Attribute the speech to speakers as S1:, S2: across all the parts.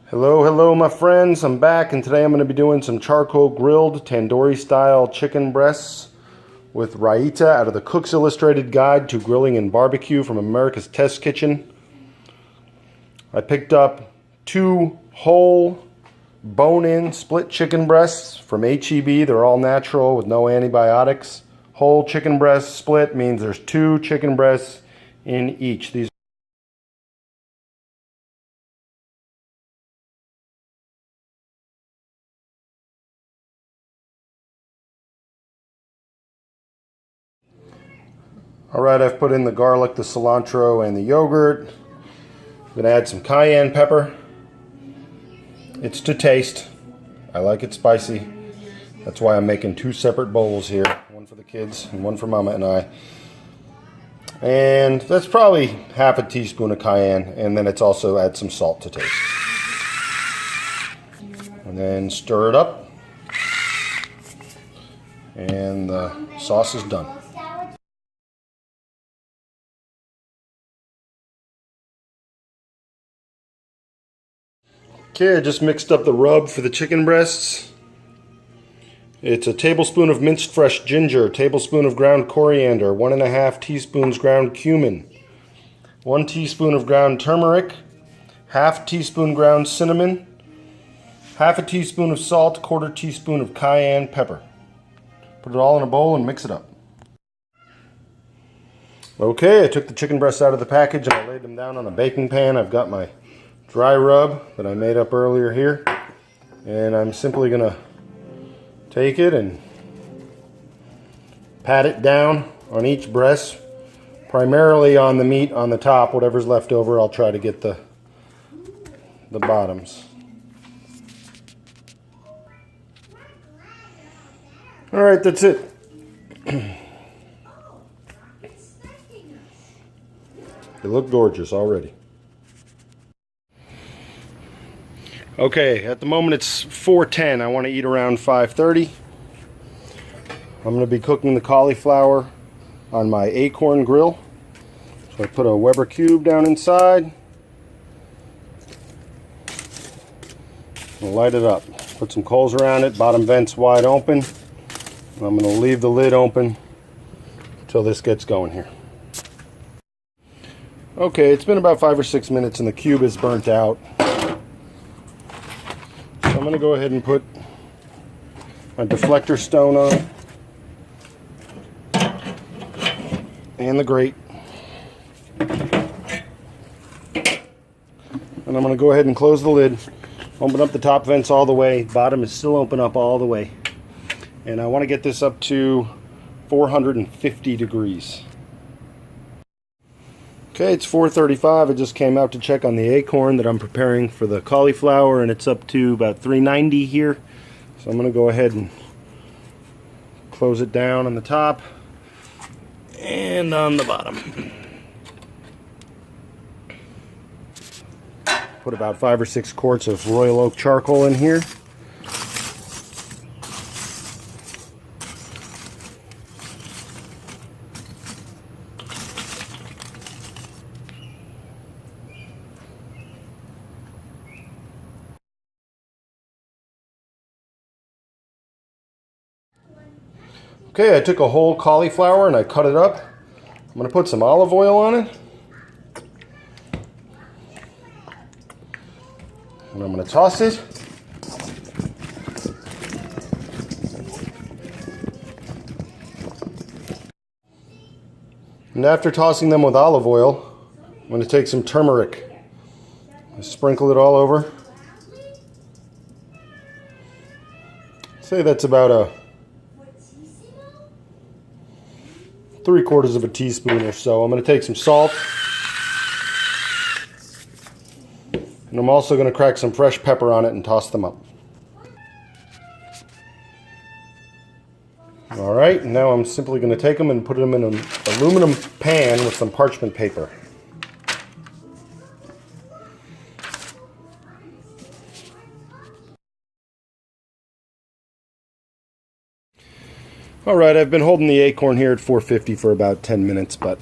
S1: Hello my friends, I'm back and today I'm going to be doing some charcoal grilled tandoori style chicken breasts with Raita out of the Cook's Illustrated Guide to Grilling and Barbecue from America's Test Kitchen. I picked up 2 whole bone-in split chicken breasts from H-E-B. They're all natural with no antibiotics. Whole chicken breast split means there's 2 chicken breasts in each. These Alright, I've put in the garlic, the cilantro, and the yogurt. I'm going to add some cayenne pepper. It's to taste. I like it spicy. That's why I'm making 2 separate bowls here. One for the kids and one for Mama and I. And that's probably half a teaspoon of cayenne. And then it's also add some salt to taste. And then stir it up. And the sauce is done. Okay, I just mixed up the rub for the chicken breasts. It's a tablespoon of minced fresh ginger, a tablespoon of ground coriander, 1½ teaspoons ground cumin, 1 teaspoon of ground turmeric, ½ teaspoon ground cinnamon, ½ teaspoon of salt, 1/4 teaspoon of cayenne pepper. Put it all in a bowl and mix it up. Okay, I took the chicken breasts out of the package and I laid them down on a baking pan. I've got my dry rub that I made up earlier here, and I'm simply gonna take it and pat it down on each breast, primarily on the meat on the top. Whatever's left over, I'll try to get the bottoms. All right, that's it. They look gorgeous already. Okay, at the moment it's 4:10. I want to eat around 5:30. I'm going to be cooking the cauliflower on my acorn grill. So I put a Weber cube down inside. I'll light it up. Put some coals around it, bottom vent's wide open. And I'm going to leave the lid open until this gets going here. Okay, it's been about 5 or 6 minutes and the cube is burnt out. I'm going to go ahead and put my deflector stone on and the grate, and I'm going to go ahead and close the lid, open up the top vents all the way, bottom is still open up all the way, and I want to get this up to 450 degrees. Okay, it's 4:35. I just came out to check on the acorn that I'm preparing for the cauliflower, and it's up to about 390 here. So I'm going to go ahead and close it down on the top and on the bottom. Put about 5 or 6 quarts of Royal Oak charcoal in here. Okay, I took a whole cauliflower and I cut it up. I'm going to put some olive oil on it. And I'm going to toss it. And after tossing them with olive oil, I'm going to take some turmeric. Sprinkle it all over. Say that's about a 3/4 of a teaspoon or so. I'm going to take some salt, and I'm also going to crack some fresh pepper on it and toss them up. Alright, now I'm simply going to take them and put them in an aluminum pan with some parchment paper. Alright, I've been holding the acorn here at 450 for about 10 minutes, but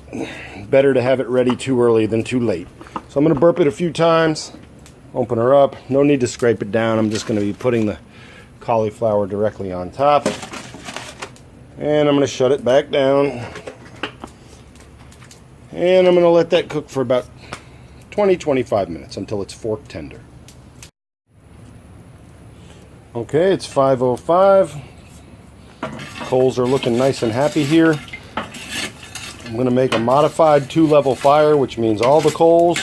S1: better to have it ready too early than too late. So I'm going to burp it a few times. Open her up. No need to scrape it down. I'm just going to be putting the cauliflower directly on top. And I'm going to shut it back down. And I'm going to let that cook for about 20-25 minutes until it's fork tender. Okay, it's 5:05. Coals are looking nice and happy here. I'm going to make a modified 2-level fire, which means all the coals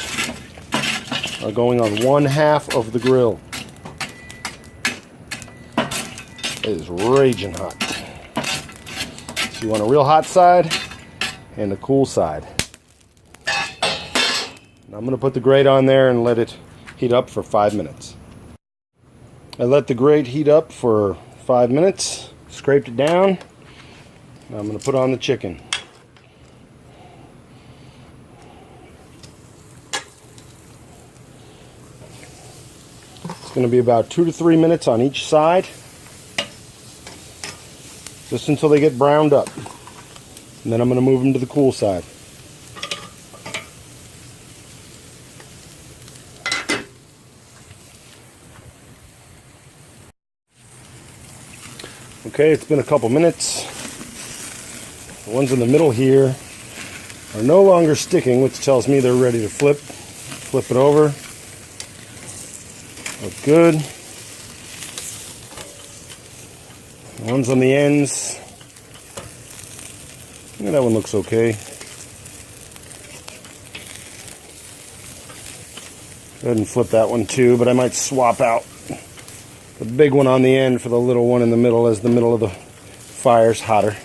S1: are going on one half of the grill. It is raging hot. So you want a real hot side and a cool side. Now I'm going to put the grate on there and let it heat up for 5 minutes. I let the grate heat up for 5 minutes, scraped it down. Now I'm going to put on the chicken. It's going to be about 2 to 3 minutes on each side, just until they get browned up. And then I'm going to move them to the cool side. Okay, it's been a couple minutes. The ones in the middle here are no longer sticking, which tells me they're ready to flip. Flip it over. Look good. The ones on the ends, yeah, that one looks okay. Go ahead and flip that one too, but I might swap out the big one on the end for the little one in the middle, as the middle of the fire's hotter.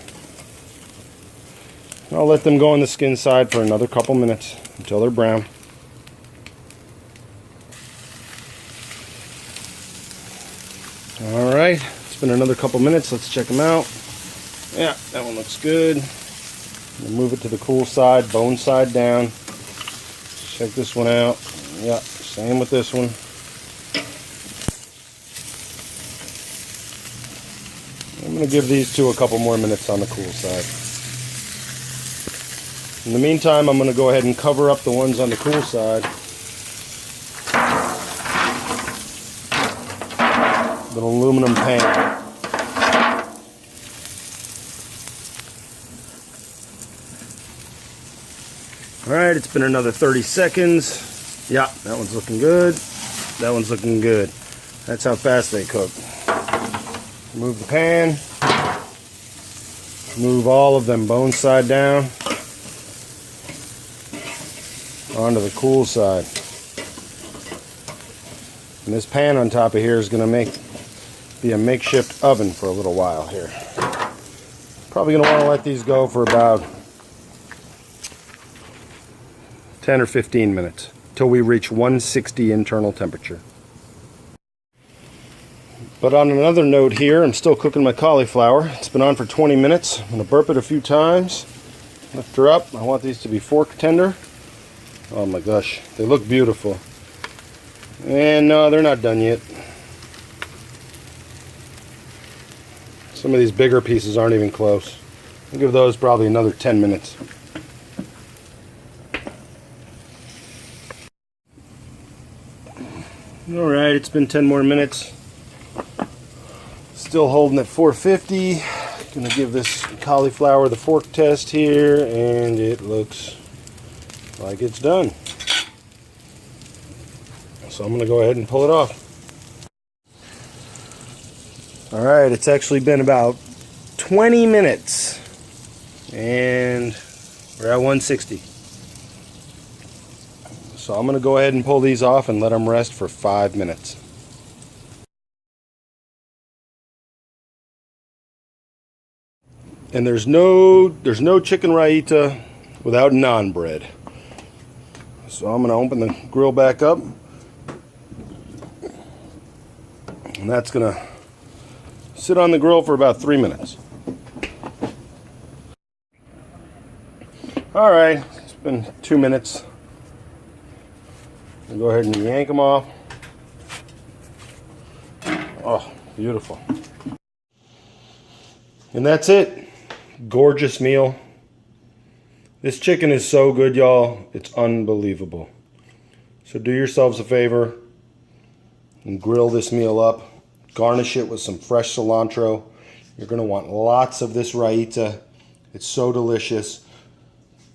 S1: I'll let them go on the skin side for another couple minutes until they're brown. Alright, it's been another couple minutes. Let's check them out. Yeah, that one looks good. We'll move it to the cool side, bone side down. Check this one out. Yeah, same with this one. I'm going to give these two a couple more minutes on the cool side. In the meantime, I'm going to go ahead and cover up the ones on the cool side with an aluminum pan. Alright, it's been another 30 seconds. Yeah, that one's looking good. That one's looking good. That's how fast they cook. Move the pan. Move all of them bone side down onto the cool side. And this pan on top of here is going to be a makeshift oven for a little while here. Probably going to want to let these go for about 10 or 15 minutes till we reach 160 internal temperature. But on another note here, I'm still cooking my cauliflower. It's been on for 20 minutes. I'm going to burp it a few times. Lift her up. I want these to be fork tender. Oh my gosh, they look beautiful. And no, they're not done yet. Some of these bigger pieces aren't even close. I'll give those probably another 10 minutes. Alright, it's been 10 more minutes. Still holding at 450. Gonna give this cauliflower the fork test here, and it looks like it's done. So I'm gonna go ahead and pull it off. Alright, it's actually been about 20 minutes, and we're at 160. So I'm gonna go ahead and pull these off and let them rest for 5 minutes. And there's no chicken raita without naan bread. So I'm going to open the grill back up. And that's going to sit on the grill for about 3 minutes. Alright, it's been 2 minutes. I'll go ahead and yank them off. Oh, beautiful. And that's it. Gorgeous meal. This chicken is so good, y'all. It's unbelievable. So do yourselves a favor. and grill this meal up. Garnish it with some fresh cilantro. You're going to want lots of this raita. It's so delicious.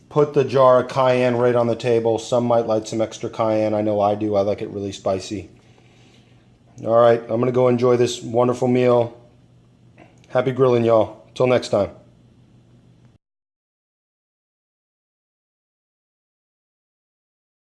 S1: Put the jar of cayenne right on the table. Some might like some extra cayenne. I know I do. I like it really spicy. All right, I'm going to go enjoy this wonderful meal. Happy grilling, y'all. Till next time.